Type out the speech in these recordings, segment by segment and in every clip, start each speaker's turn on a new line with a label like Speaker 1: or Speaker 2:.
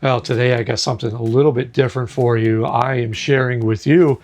Speaker 1: Well, today I got something a little bit different for you. I am sharing with you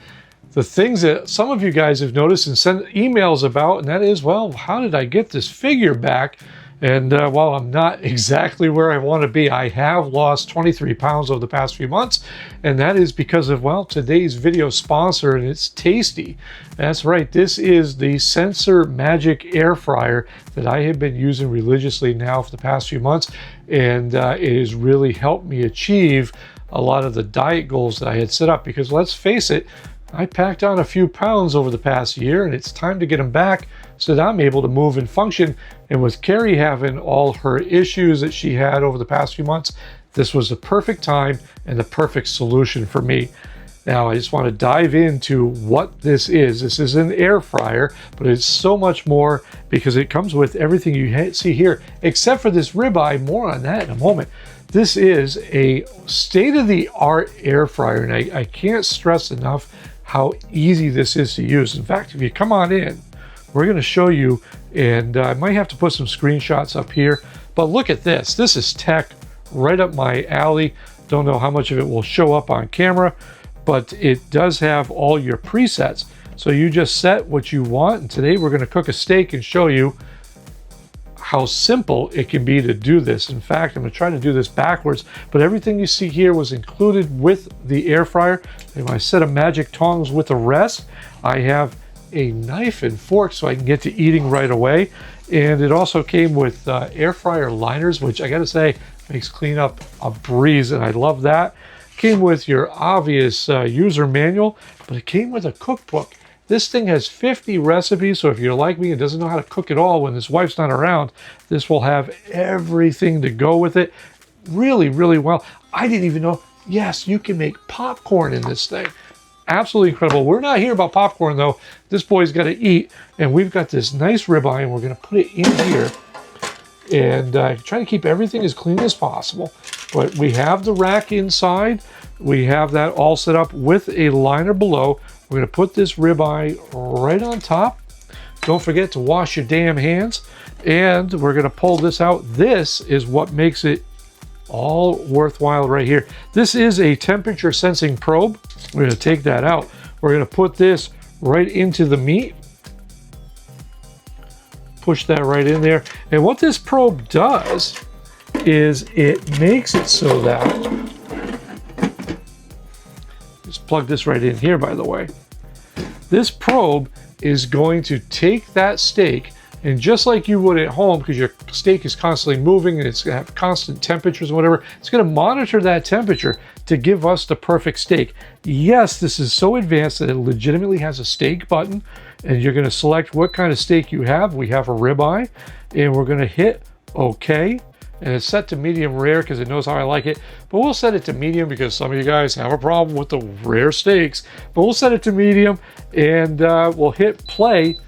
Speaker 1: the things that some of you guys have noticed and sent emails about, and that is, well, how did I get this figure back? And while I'm not exactly where I want to be, I have lost 23 pounds over the past few months, and that is because of, well, today's video sponsor, and it's Tastee. That's right, this is the Sensor Magic Air Fryer that I have been using religiously now for the past few months, and it has really helped me achieve a lot of the diet goals that I had set up, because let's face it, I packed on a few pounds over the past year, and it's time to get them back so that I'm able to move and function. And with Carrie having all her issues that she had over the past few months, this was the perfect time and the perfect solution for me. Now, I just want to dive into what this is. This is an air fryer, but it's so much more because it comes with everything you see here, except for this ribeye. More on that in a moment. This is a state-of-the-art air fryer, and I can't stress enough how easy this is to use. In fact, if you come on in, we're going to show you, and I might have to put some screenshots up here, but look at this. This is tech right up my alley. Don't know how much of it will show up on camera, but it does have all your presets. So you just set what you want, and today we're going to cook a steak and show you how simple it can be to do this. In fact, I'm going to try to do this backwards, but everything you see here was included with the air fryer. And my set of magic tongs with the rest, I have a knife and fork so I can get to eating right away. And it also came with air fryer liners, which I gotta say makes cleanup a breeze, and I love that. Came with your obvious user manual, but it came with a cookbook. This thing has 50 recipes, so if you're like me and doesn't know how to cook at all when his wife's not around, this will have everything to go with it. Really, really well. I didn't even know, yes, you can make popcorn in this thing. Absolutely incredible. We're not here about popcorn though. This boy's got to eat, and we've got this nice ribeye, and we're going to put it in here and try to keep everything as clean as possible. But we have the rack inside. We have that all set up with a liner below. We're going to put this ribeye right on top. Don't forget to wash your damn hands. And we're going to pull this out. This is what makes it all worthwhile right here. This is a temperature sensing probe. We're going to take that out. We're going to put this right into the meat. Push that right in there. And what this probe does is it makes it so that, just plug this right in here, by the way. This probe is going to take that steak, and just like you would at home, because your steak is constantly moving and it's going to have constant temperatures and whatever, it's going to monitor that temperature to give us the perfect steak. Yes, this is so advanced that it legitimately has a steak button, and you're going to select what kind of steak you have. We have a ribeye, and we're going to hit OK. And it's set to medium rare because it knows how I like it. But we'll set it to medium because some of you guys have a problem with the rare steaks. But we'll set it to medium, and we'll hit play.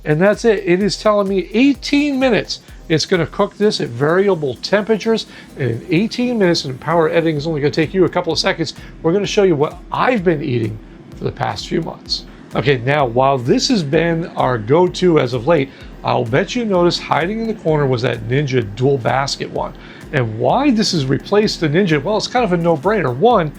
Speaker 1: And that's it. It is telling me 18 minutes. It's going to cook this at variable temperatures. And in 18 minutes, and power editing is only going to take you a couple of seconds, we're going to show you what I've been eating for the past few months. Okay, now while this has been our go-to as of late, I'll bet you noticed hiding in the corner was that Ninja dual basket one. And why this has replaced the Ninja, well, it's kind of a no-brainer. One,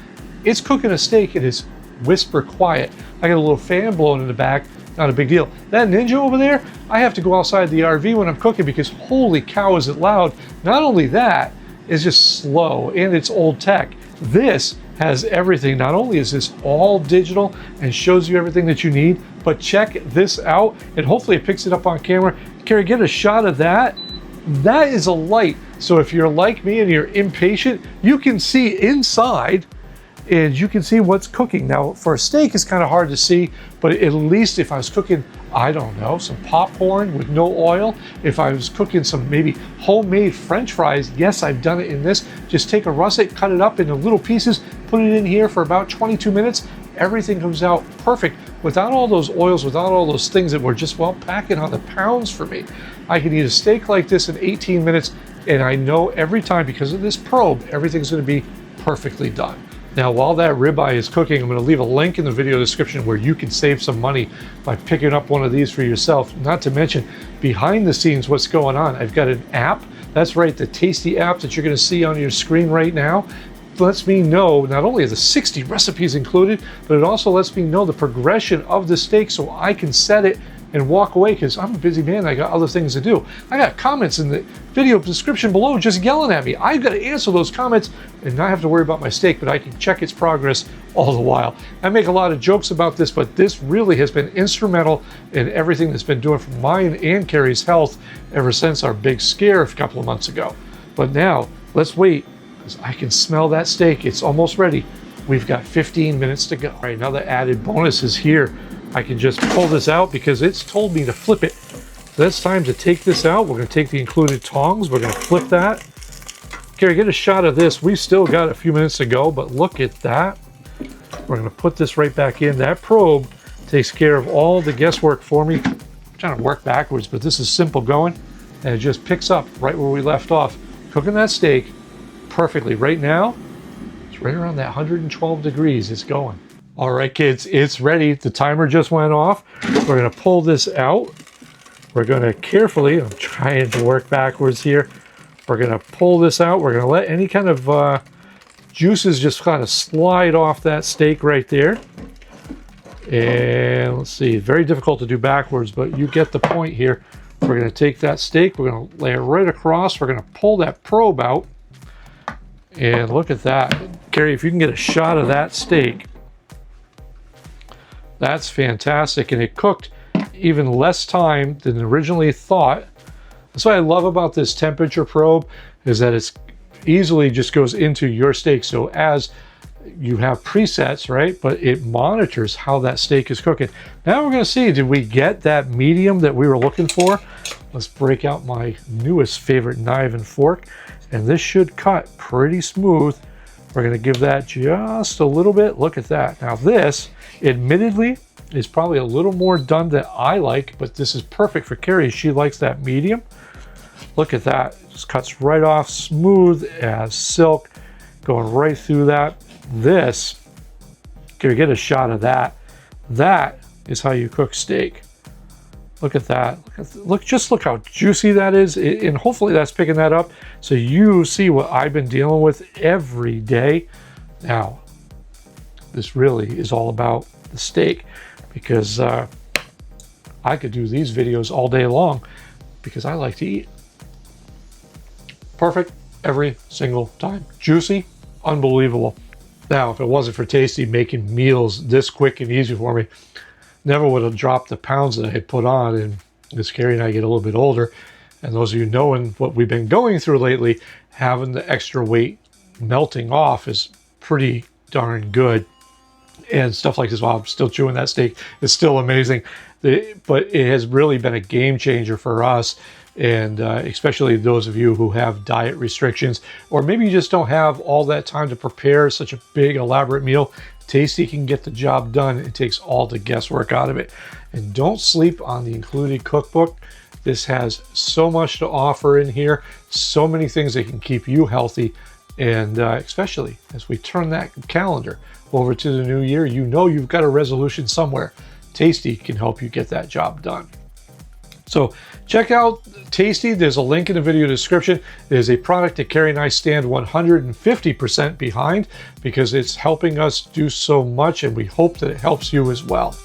Speaker 1: it's cooking a steak and it's whisper quiet. I got a little fan blowing in the back, not a big deal. That Ninja over there, I have to go outside the RV when I'm cooking because holy cow is it loud. Not only that, it's just slow and it's old tech. This has everything. Not only is this all digital and shows you everything that you need, but check this out, and hopefully it picks it up on camera. Carrie, get a shot of that. That is a light. So if you're like me and you're impatient, you can see inside and you can see what's cooking. Now, for a steak, it's kind of hard to see, but at least if I was cooking, I don't know, some popcorn with no oil, if I was cooking some maybe homemade French fries, yes, I've done it in this. Just take a russet, cut it up into little pieces, put it in here for about 22 minutes. Everything comes out perfect without all those oils, without all those things that were just, well, packing on the pounds for me. I can eat a steak like this in 18 minutes, and I know every time because of this probe, everything's going to be perfectly done. Now, while that ribeye is cooking, I'm going to leave a link in the video description where you can save some money by picking up one of these for yourself. Not to mention, behind the scenes, what's going on. I've got an app. That's right, the Tastee app that you're going to see on your screen right now. lets me know not only are the 60 recipes included, but it also lets me know the progression of the steak so I can set it and walk away, because I'm a busy man. I got other things to do. I got comments in the video description below just yelling at me. I've got to answer those comments and not have to worry about my steak, but I can check its progress all the while. I make a lot of jokes about this, but this really has been instrumental in everything that's been doing for mine and Carrie's health ever since our big scare a couple of months ago. But now let's wait, because I can smell that steak. It's almost ready. We've got 15 minutes to go. All right, another added bonus is here. I can just pull this out because it's told me to flip it. So it's time to take this out. We're going to take the included tongs. We're going to flip that. Carrie, get a shot of this. We've still got a few minutes to go, but look at that. We're going to put this right back in. That probe takes care of all the guesswork for me. I'm trying to work backwards, but this is simple going, and it just picks up right where we left off. Cooking that steak perfectly. Right now, it's right around that 112 degrees. It's going. All right, kids, it's ready. The timer just went off. We're going to pull this out. We're going to carefully, I'm trying to work backwards here. We're going to pull this out. We're going to let any kind of juices just kind of slide off that steak right there. And let's see, very difficult to do backwards, but you get the point here. We're going to take that steak. We're going to lay it right across. We're going to pull that probe out. And look at that. Carrie, if you can get a shot of that steak, that's fantastic, and it cooked even less time than originally thought. That's what I love about this temperature probe, is that it's easily just goes into your steak. So as you have presets, right, but it monitors how that steak is cooking. Now we're going to see, did we get that medium that we were looking for? Let's break out my newest favorite knife and fork, and this should cut pretty smooth. We're going to give that just a little bit. Look at that. Now this, admittedly, is probably a little more done than I like, but this is perfect for Carrie. She likes that medium. Look at that. It just cuts right off, smooth as silk, going right through that. This, can we get a shot of that? That is how you cook steak. Look at that. Just look how juicy that is. And hopefully that's picking that up, so you see what I've been dealing with every day. Now, this really is all about the steak, because I could do these videos all day long because I like to eat. Perfect every single time. Juicy, unbelievable. Now, if it wasn't for Tastee making meals this quick and easy for me, never would have dropped the pounds that I had put on. And as Carrie and I get a little bit older, and those of you knowing what we've been going through lately, having the extra weight melting off is pretty darn good. And stuff like this, while I'm still chewing that steak, is still amazing. But it has really been a game changer for us, and especially those of you who have diet restrictions, or maybe you just don't have all that time to prepare such a big elaborate meal. Tastee can get the job done. It takes all the guesswork out of it. And don't sleep on the included cookbook. This has so much to offer in here, so many things that can keep you healthy, and especially as we turn that calendar over to the new year, you know you've got a resolution somewhere. Tastee can help you get that job done. So check out Tastee. There's a link in the video description. It is a product that Carrie and I stand 150% behind, because it's helping us do so much, and we hope that it helps you as well.